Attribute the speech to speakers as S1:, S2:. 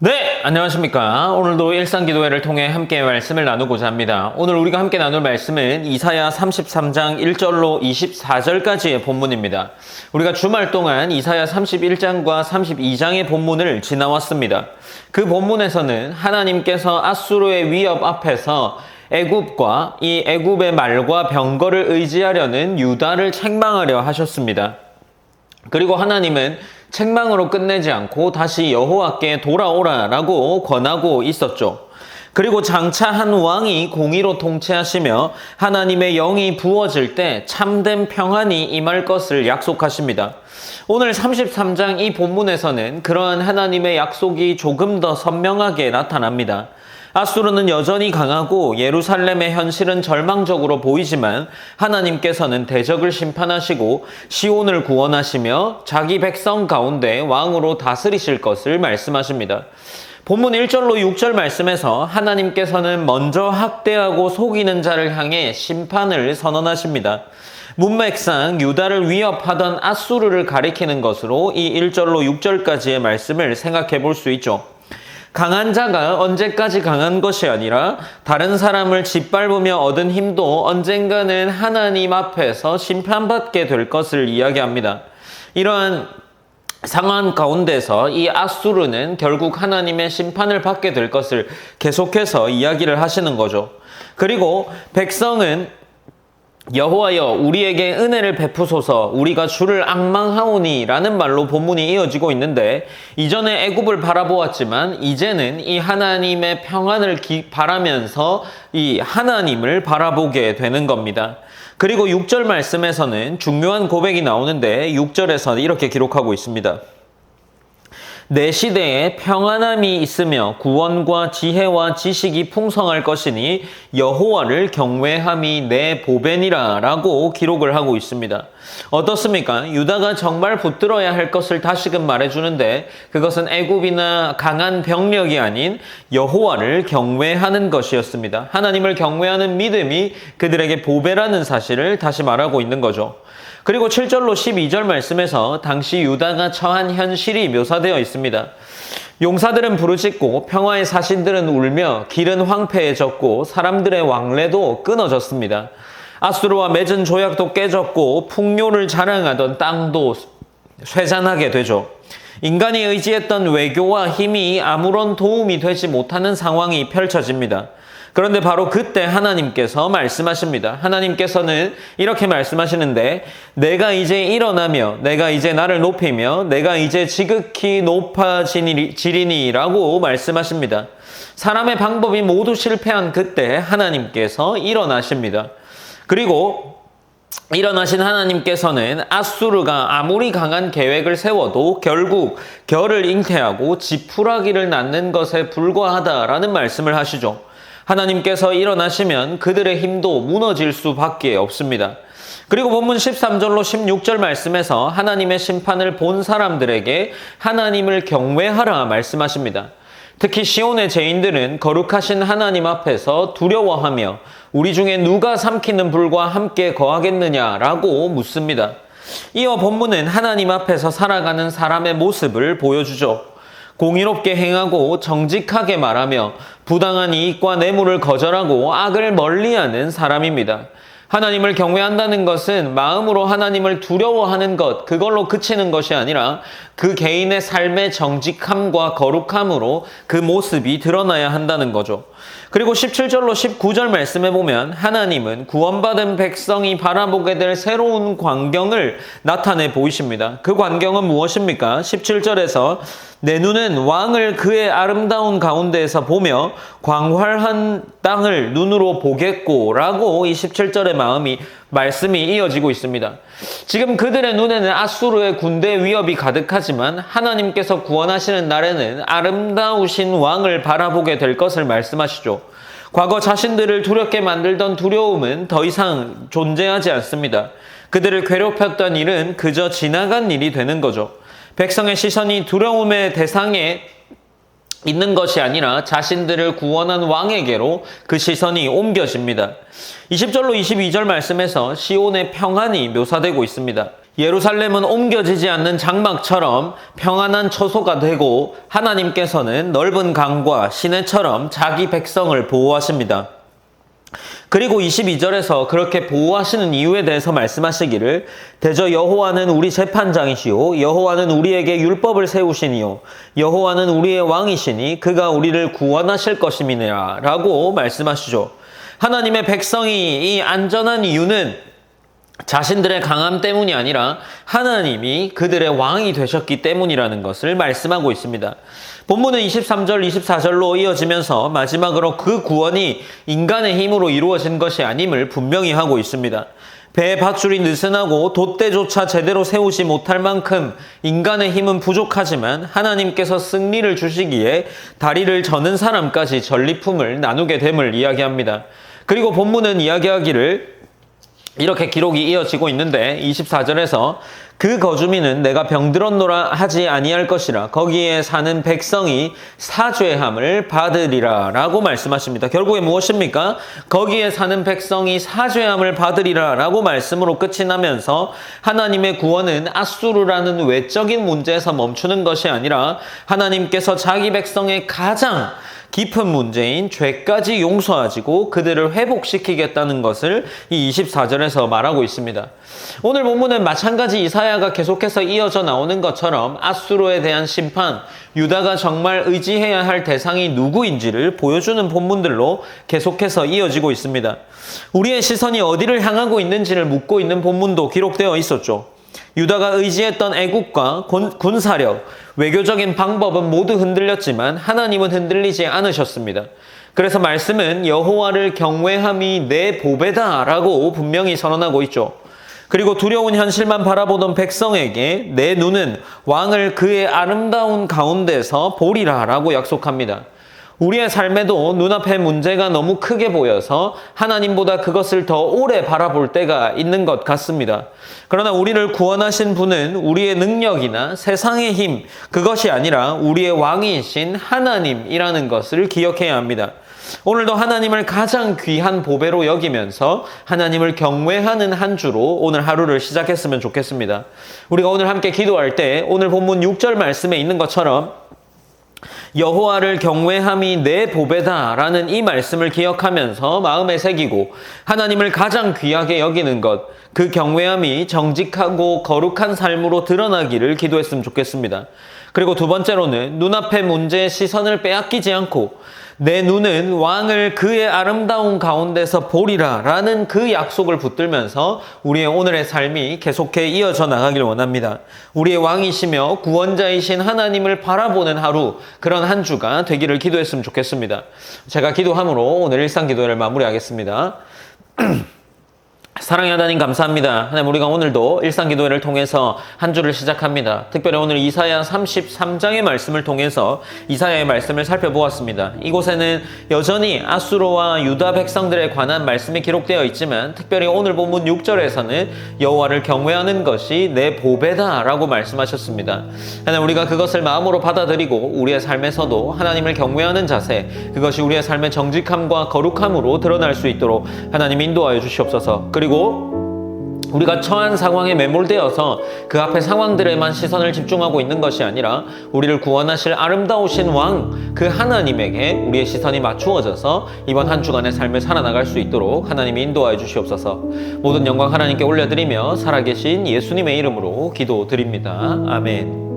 S1: 네, 안녕하십니까. 오늘도 일상기도회를 통해 함께 말씀을 나누고자 합니다. 오늘 우리가 함께 나눌 말씀은 이사야 33장 1절로 24절까지의 본문입니다. 우리가 주말 동안 이사야 31장과 32장의 본문을 지나왔습니다. 그 본문에서는 하나님께서 아수르의 위협 앞에서 애굽과 이 애굽의 말과 병거를 의지하려는 유다를 책망하려 하셨습니다. 그리고 하나님은 책망으로 끝내지 않고 다시 여호와께 돌아오라라고 권하고 있었죠. 그리고 장차 한 왕이 공의로 통치하시며 하나님의 영이 부어질 때 참된 평안이 임할 것을 약속하십니다. 오늘 33장 이 본문에서는 그러한 하나님의 약속이 조금 더 선명하게 나타납니다. 아수르는 여전히 강하고 예루살렘의 현실은 절망적으로 보이지만 하나님께서는 대적을 심판하시고 시온을 구원하시며 자기 백성 가운데 왕으로 다스리실 것을 말씀하십니다. 본문 1절로 6절 말씀에서 하나님께서는 먼저 학대하고 속이는 자를 향해 심판을 선언하십니다. 문맥상 유다를 위협하던 아수르를 가리키는 것으로 이 1절로 6절까지의 말씀을 생각해 볼 수 있죠. 강한 자가 언제까지 강한 것이 아니라 다른 사람을 짓밟으며 얻은 힘도 언젠가는 하나님 앞에서 심판받게 될 것을 이야기합니다. 이러한 상황 가운데서 이 아수르는 결국 하나님의 심판을 받게 될 것을 계속해서 이야기를 하시는 거죠. 그리고 백성은 여호와여 우리에게 은혜를 베푸소서 우리가 주를 앙망하오니 라는 말로 본문이 이어지고 있는데, 이전에 애굽을 바라보았지만 이제는 이 하나님의 평안을 바라면서 이 하나님을 바라보게 되는 겁니다. 그리고 6절 말씀에서는 중요한 고백이 나오는데 6절에서 이렇게 기록하고 있습니다. 내 시대에 평안함이 있으며 구원과 지혜와 지식이 풍성할 것이니 여호와를 경외함이 내 보배니라 라고 기록을 하고 있습니다. 어떻습니까? 유다가 정말 붙들어야 할 것을 다시금 말해주는데 그것은 애굽이나 강한 병력이 아닌 여호와를 경외하는 것이었습니다. 하나님을 경외하는 믿음이 그들에게 보배라는 사실을 다시 말하고 있는 거죠. 그리고 7절로 12절 말씀에서 당시 유다가 처한 현실이 묘사되어 있습니다. 용사들은 부르짖고 평화의 사신들은 울며 길은 황폐해졌고 사람들의 왕래도 끊어졌습니다. 아수르와 맺은 조약도 깨졌고 풍요를 자랑하던 땅도 쇠잔하게 되죠. 인간이 의지했던 외교와 힘이 아무런 도움이 되지 못하는 상황이 펼쳐집니다. 그런데 바로 그때 하나님께서 말씀하십니다. 하나님께서는 이렇게 말씀하시는데 내가 이제 일어나며 내가 이제 나를 높이며 내가 이제 지극히 높아지리니 라고 말씀하십니다. 사람의 방법이 모두 실패한 그때 하나님께서 일어나십니다. 그리고 일어나신 하나님께서는 아수르가 아무리 강한 계획을 세워도 결국 결을 잉태하고 지푸라기를 낳는 것에 불과하다라는 말씀을 하시죠. 하나님께서 일어나시면 그들의 힘도 무너질 수밖에 없습니다. 그리고 본문 13절로 16절 말씀에서 하나님의 심판을 본 사람들에게 하나님을 경외하라 말씀하십니다. 특히 시온의 죄인들은 거룩하신 하나님 앞에서 두려워하며 우리 중에 누가 삼키는 불과 함께 거하겠느냐라고 묻습니다. 이어 본문은 하나님 앞에서 살아가는 사람의 모습을 보여주죠. 공의롭게 행하고 정직하게 말하며 부당한 이익과 뇌물을 거절하고 악을 멀리하는 사람입니다. 하나님을 경외한다는 것은 마음으로 하나님을 두려워하는 것, 그걸로 그치는 것이 아니라 그 개인의 삶의 정직함과 거룩함으로 그 모습이 드러나야 한다는 거죠. 그리고 17절로 19절 말씀해 보면 하나님은 구원받은 백성이 바라보게 될 새로운 광경을 나타내 보이십니다. 그 광경은 무엇입니까? 17절에서 내 눈은 왕을 그의 아름다운 가운데에서 보며 광활한 땅을 눈으로 보겠고 라고 이 17절의 말씀이 이어지고 있습니다. 지금 그들의 눈에는 아수르의 군대 위협이 가득하지만 하나님께서 구원하시는 날에는 아름다우신 왕을 바라보게 될 것을 말씀하시죠. 과거 자신들을 두렵게 만들던 두려움은 더 이상 존재하지 않습니다. 그들을 괴롭혔던 일은 그저 지나간 일이 되는 거죠. 백성의 시선이 두려움의 대상에 있는 것이 아니라 자신들을 구원한 왕에게로 그 시선이 옮겨집니다. 20절로 22절 말씀에서 시온의 평안이 묘사되고 있습니다. 예루살렘은 옮겨지지 않는 장막처럼 평안한 처소가 되고 하나님께서는 넓은 강과 시내처럼 자기 백성을 보호하십니다. 그리고 22절에서 그렇게 보호하시는 이유에 대해서 말씀하시기를 대저 여호와는 우리 재판장이시오 여호와는 우리에게 율법을 세우시니요 여호와는 우리의 왕이시니 그가 우리를 구원하실 것임이니라 라고 말씀하시죠. 하나님의 백성이 이 안전한 이유는 자신들의 강함 때문이 아니라 하나님이 그들의 왕이 되셨기 때문이라는 것을 말씀하고 있습니다. 본문은 23절, 24절로 이어지면서 마지막으로 그 구원이 인간의 힘으로 이루어진 것이 아님을 분명히 하고 있습니다. 배의 밧줄이 느슨하고 돛대조차 제대로 세우지 못할 만큼 인간의 힘은 부족하지만 하나님께서 승리를 주시기에 다리를 저는 사람까지 전리품을 나누게 됨을 이야기합니다. 그리고 본문은 이야기하기를 이렇게 기록이 이어지고 있는데 24절에서 그 거주민은 내가 병들었노라 하지 아니할 것이라 거기에 사는 백성이 사죄함을 받으리라 라고 말씀하십니다. 결국에 무엇입니까? 거기에 사는 백성이 사죄함을 받으리라 라고 말씀으로 끝이 나면서 하나님의 구원은 아수르라는 외적인 문제에서 멈추는 것이 아니라 하나님께서 자기 백성의 가장 깊은 문제인 죄까지 용서하시고 그들을 회복시키겠다는 것을 이 24절에서 말하고 있습니다. 오늘 본문은 마찬가지 이사야가 계속해서 이어져 나오는 것처럼 아수르에 대한 심판, 유다가 정말 의지해야 할 대상이 누구인지를 보여주는 본문들로 계속해서 이어지고 있습니다. 우리의 시선이 어디를 향하고 있는지를 묻고 있는 본문도 기록되어 있었죠. 유다가 의지했던 애국과 군사력, 외교적인 방법은 모두 흔들렸지만 하나님은 흔들리지 않으셨습니다. 그래서 말씀은 여호와를 경외함이 내 보배다 라고 분명히 선언하고 있죠. 그리고 두려운 현실만 바라보던 백성에게 내 눈은 왕을 그의 아름다운 가운데서 보리라 라고 약속합니다. 우리의 삶에도 눈앞에 문제가 너무 크게 보여서 하나님보다 그것을 더 오래 바라볼 때가 있는 것 같습니다. 그러나 우리를 구원하신 분은 우리의 능력이나 세상의 힘, 그것이 아니라 우리의 왕이신 하나님이라는 것을 기억해야 합니다. 오늘도 하나님을 가장 귀한 보배로 여기면서 하나님을 경외하는 한 주로 오늘 하루를 시작했으면 좋겠습니다. 우리가 오늘 함께 기도할 때 오늘 본문 6절 말씀에 있는 것처럼 여호와를 경외함이 내 보배다 라는 이 말씀을 기억하면서 마음에 새기고 하나님을 가장 귀하게 여기는 것, 그 경외함이 정직하고 거룩한 삶으로 드러나기를 기도했으면 좋겠습니다. 그리고 두 번째로는 눈앞의 문제의 시선을 빼앗기지 않고 내 눈은 왕을 그의 아름다운 가운데서 보리라 라는 그 약속을 붙들면서 우리의 오늘의 삶이 계속해 이어져 나가길 원합니다. 우리의 왕이시며 구원자이신 하나님을 바라보는 하루, 그런 한 주가 되기를 기도했으면 좋겠습니다. 제가 기도함으로 오늘 일상기도회를 마무리하겠습니다. 사랑의 하나님 감사합니다. 하나님, 우리가 오늘도 일상기도회를 통해서 한 주를 시작합니다. 특별히 오늘 이사야 33장의 말씀을 통해서 이사야의 말씀을 살펴보았습니다. 이곳에는 여전히 아수르와 유다 백성들에 관한 말씀이 기록되어 있지만 특별히 오늘 본문 6절에서는 여호와를 경외하는 것이 내 보배다 라고 말씀하셨습니다. 하나님, 우리가 그것을 마음으로 받아들이고 우리의 삶에서도 하나님을 경외하는 자세, 그것이 우리의 삶의 정직함과 거룩함으로 드러날 수 있도록 하나님 인도하여 주시옵소서. 그리고 우리가 처한 상황에 매몰되어서 그 앞에 상황들에만 시선을 집중하고 있는 것이 아니라 우리를 구원하실 아름다우신 왕, 그 하나님에게 우리의 시선이 맞추어져서 이번 한 주간의 삶을 살아나갈 수 있도록 하나님이 인도하여 주시옵소서. 모든 영광 하나님께 올려드리며 살아계신 예수님의 이름으로 기도드립니다. 아멘.